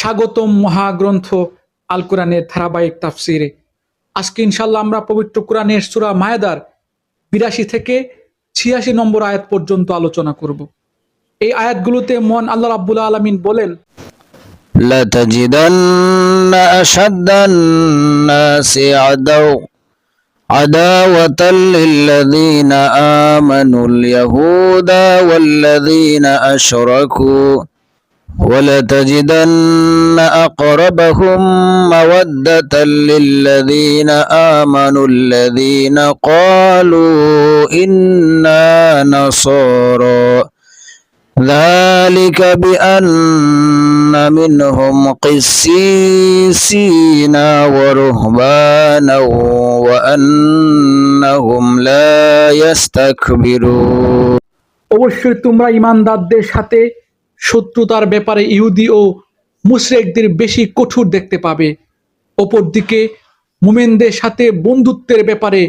স্বাগতম মহাগ্রন্থ আল কোরআনের ধারাবাহিক তাফসিরে। আজকে ইনশাল্লাহ আমরা পবিত্র কোরআনের সূরা মায়েদার ৮২ থেকে ৮৬ নম্বর আয়াত পর্যন্ত আলোচনা করব। এই আয়াতগুলোতে মহান আল্লাহ রাব্বুল আলামিন বলেন, لتجدن أشد الناس عداوة للذين آمنوا اليهود والذين أشركوا ولتجدن أقربهم مودة للذين آمنوا الذين قالوا إنا نصارى ذلك بأن منهم قسيسين ورهبانا وأنهم لا يستكبرون। অবশ্যই তোমরা ঈমানদারদের সাথে শত্রুতার ব্যাপারে ইহুদি ও মুশরিকদের বেশি কঠোর দেখতে পাবে। অপরদিকে মুমিনদের সাথে বন্ধুত্বের ব্যাপারে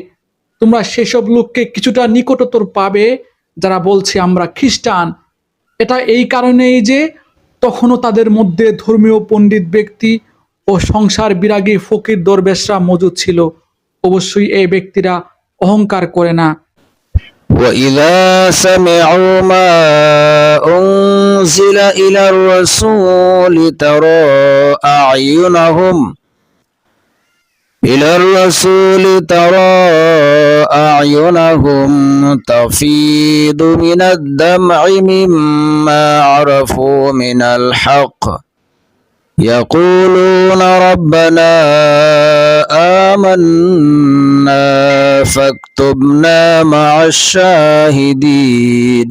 তোমরা সেসব লোককে কিছুটা নিকটতর পাবে যারা বলছে আমরা খ্রিস্টান। এটা এই কারণেই যে তখনও তাদের মধ্যে ধর্মীয় পণ্ডিত ব্যক্তি ও সংসার বিরাগী ফকির দরবেশরা মজুদ ছিল। অবশ্যই এই ব্যক্তিরা অহংকার করে না। وإذا سمعوا ما أنزل إلى الرسول ترى أعينهم تفيض من الدمع مما عرفوا من الحق يقولون ربنا آمنا فاكتبنا مع الشاهدين।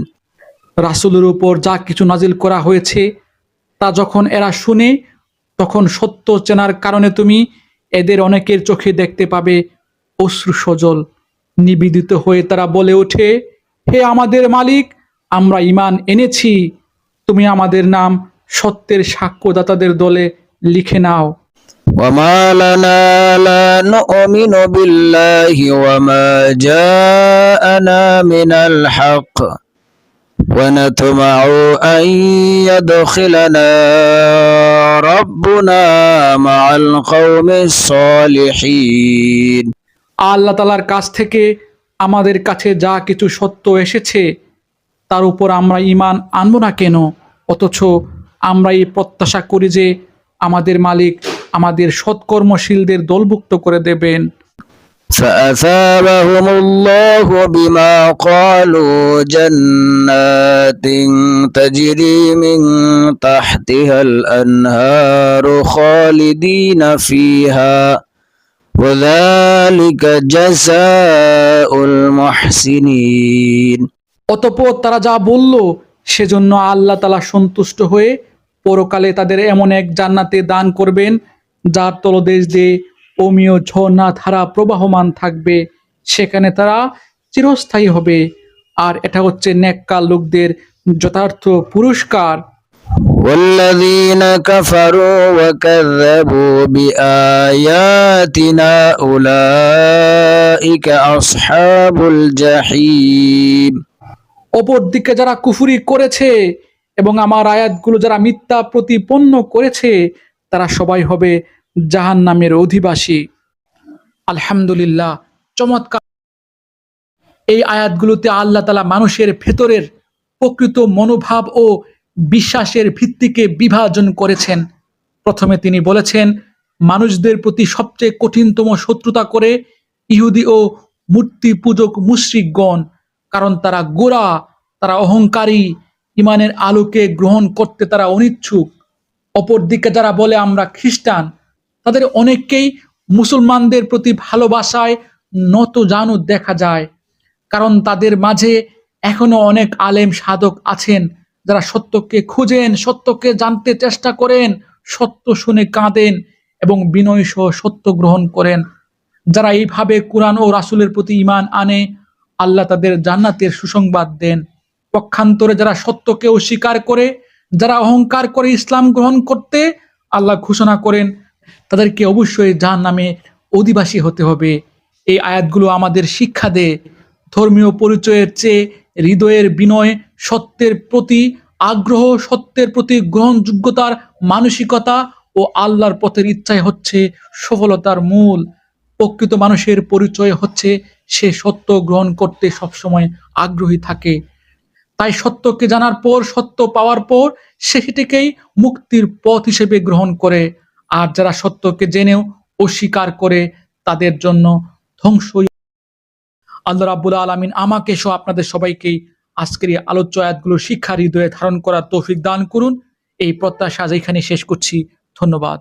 রাসূলের উপর যা কিছু নাজিল করা হয়েছে তা যখন এরা শুনে তখন সত্য চেনার কারণে তুমি এদের অনেকের চোখে দেখতে পাবে অশ্রু সজল। নিবেদিত হয়ে তারা বলে ওঠে, হে আমাদের মালিক, আমরা ঈমান এনেছি, তুমি আমাদের নাম সত্যের সাক্ষ্যদাতাদের দলে লিখে নাও। وما لنا لا نؤمن بالله وما جاءنا من الحق ونطمع أن يدخلنا ربنا مع القوم الصالحين। আল্লাহ তাআলার কাছ থেকে আমাদের কাছে যা কিছু সত্য এসেছে তার উপর আমরা ঈমান আনবো না কেন? অথচ আমরা এই প্রত্যাশা করি যে আমাদের মালিক আমাদের সৎকর্মশীলদের দলভুক্ত করে দেবেন। فأثابهم الله بما قالوا جنات تجري من تحتها الأنهار خالدين فيها وذلك جزاء المحسنين। অতঃপর তারা যা বলল সেজন্য আল্লাহ তাআলা সন্তুষ্ট হয়ে পরকালে তাদের এমন এক জান্নাতে দান করবেন যার তলদেশ দিয়ে অমীয় ঝর্ণা ধারা প্রবাহমান থাকবে, সেখানে তারা চিরস্থায়ী হবে। আর এটা হচ্ছে নেককার লোকদের যথার্থ পুরস্কার। والذين كفروا وكذبوا بآياتنا أولئك أصحاب الجحيم। অপরদিকে যারা কুফরি করেছে এবং আমার আয়াতগুলো যারা মিথ্যা প্রতিপন্ন করেছে তারা সবাই হবে জাহান্নামের অধিবাসী। আলহামদুলিল্লাহ, চমৎকার। এই আয়াতগুলোতে আল্লাহ তাআলা মানুষের ভেতরের প্রকৃত মনোভাব ও বিশ্বাসের ভিত্তিকে বিভাজন করেছেন। প্রথমে তিনি বলেছেন মানুষদের প্রতি সবচেয়ে কঠিনতম শত্রুতা করে ইহুদি ও মূর্তি পূজক মুশরিকগণ, কারণ তারা গোঁড়া, তারা অহংকারী, ঈমানের আলোকে গ্রহণ করতে তারা অনিচ্ছুক। অপরদিকে যারা বলে আমরা খ্রিস্টান, তাদের অনেককেই মুসলমানদের প্রতি ভালোবাসায় নতজানু দেখা যায়, কারণ তাদের মাঝে এখনো অনেক আলেম সাধক আছেন যারা সত্যকে খুঁজেন, সত্যকে জানতে চেষ্টা করেন, সত্য শুনে কাঁদেন এবং বিনয় সহ সত্য গ্রহণ করেন। যারা এইভাবে কুরআন ও রাসূলের প্রতি ঈমান আনে আল্লাহ তাদের জান্নাতের সুসংবাদ দেন। পক্ষান্তরে যারা সত্যকে অস্বীকার করে, যারা অহংকার করে ইসলাম গ্রহণ করতে, আল্লাহ ঘোষণা করেন তাদেরকে অবশ্যই জাহান্নামে অধিবাসী হতে হবে। এই আয়াতগুলো আমাদের শিক্ষা দেয় ধর্মীয় পরিচয়ের চেয়ে হৃদয়ের বিনয়, সত্যের প্রতি আগ্রহ, সত্যের প্রতি গ্রহণযোগ্যতার মানসিকতা ও আল্লাহর পথের ইচ্ছাই হচ্ছে সফলতার মূল। প্রকৃত মানুষের পরিচয় হচ্ছে সে সত্য গ্রহণ করতে সবসময় আগ্রহী থাকে। তাই সত্যকে জানার পর, সত্য পাওয়ার পর সে সেটিকেই মুক্তির পথ হিসেবে গ্রহণ করে। আর যারা সত্যকে জেনেও অস্বীকার করে তাদের জন্য ধ্বংসই। আল্লাহ রাব্বুল আলামিন আমাকে সহ আপনাদের সবাইকেই আজকের এই আলোচ্য আয়াতগুলো শিক্ষার হৃদয়ে ধারণ করার তৌফিক দান করুন। এই প্রত্যাশা আজ এখানে শেষ করছি। ধন্যবাদ।